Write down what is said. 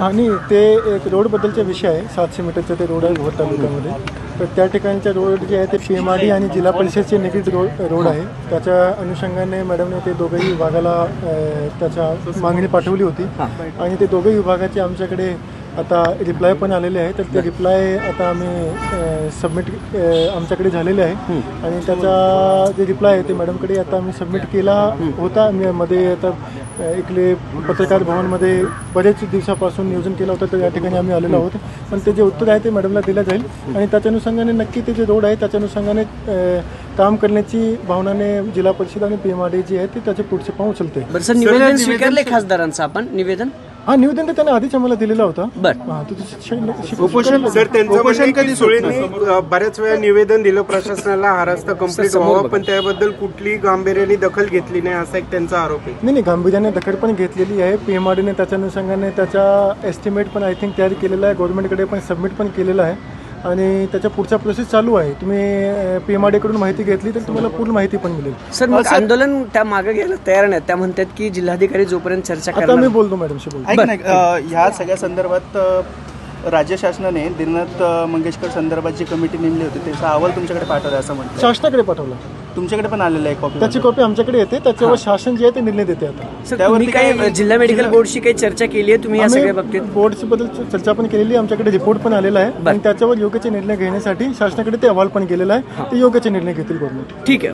आणि ते एक रोडबद्दलचा विषय आहे. 700 मीटरचं ते रोड आहे भोर तालुक्यामध्ये. तर त्या ठिकाणच्या रोड जे आहे ते PMRD आणि जिल्हा परिषदचे निगडीत रोड आहे. त्याच्या अनुषंगाने मॅडमने ते दोघंही विभागाला त्याच्या मागणी पाठवली होती आणि ते दोघंही विभागाचे आमच्याकडे आता रिप्लाय पण आलेले आहे. तर ते रिप्लाय आता आम्ही सबमिट आमच्याकडे झालेले आहे आणि त्याचा जे रिप्लाय आहे ते मॅडमकडे आता आम्ही सबमिट केला होता. मध्ये आता इकडे पत्रकार भवनमध्ये बरेच दिवसापासून नियोजन केलं होतं, तर या ठिकाणी आम्ही आलेलो आहोत. पण ते जे उत्तर आहे ते मॅडमला दिलं जाईल आणि त्याच्या अनुषंगाने नक्की ते जे रोड आहे त्याच्या अनुषंगाने काम करण्याची भावनाने जिल्हा परिषद आणि PMRD जी आहे ते त्याचे पुढचे पाऊल उचलते. निवेदन स्वीकारले खासदारांचं आपण निवेदन निवेदन तर त्यांनी आधीच आम्हाला दिलेलं होतं. उपोषण सर त्यांचं कधी सुळेंनी बऱ्याच वेळा निवेदन दिलं प्रशासनाला हा रस्ता कंप्लीट व्हावा, पण त्याबद्दल कुठली गांभीर्याने दखल घेतली नाही असा एक त्यांचा आरोप आहे. नाही, गांभीर्याने दखल पण घेतलेली आहे. PMRDने त्याच्या अनुषंगाने त्याचा एस्टिमेट पण आय थिंक तयार केलेला आहे, गव्हर्नमेंटकडे पण सबमिट पण केलेला आहे आणि त्याच्या पुढचा प्रोसेस चालू आहे. तुम्ही PMRD कडून माहिती घेतली तर तुम्हाला पूर्ण माहिती पण मिळेल. सर मग आंदोलन त्या मागे घ्यायला तयार नाही, त्या म्हणतात की जिल्हाधिकारी जोपर्यंत चर्चा करणार. आता मी बोलतो मॅडमशी बोलतो. ह्या सगळ्या संदर्भात राज्य शासनाने दिनानाथ मंगेशकर संदर्भात जी कमिटी नेमली होती त्याचा अहवाल तुमच्याकडे पाठवला असं म्हणतात. शासनाकडे पाठवला. तुमच्याकडे पण आलेलं आहे कॉपी? त्याची कॉपी आमच्याकडे येते. त्याच्यावर शासन जे आहे ते निर्णय देते. आता त्यावरती काही जिल्हा मेडिकल बोर्डची काही चर्चा केली आहे तुम्ही या सगळ्या बाबतीत? बोर्डची बद्दल चर्चा पण केलेली, आमच्याकडे रिपोर्ट पण आलेला आहे आणि त्याच्यावर योग्यचे निर्णय घेण्यासाठी शासनाकडे ते अहवाल पण गेलेला आहे. ते योग्यचे निर्णय घेतील गव्हर्नमेंट. ठीक आहे.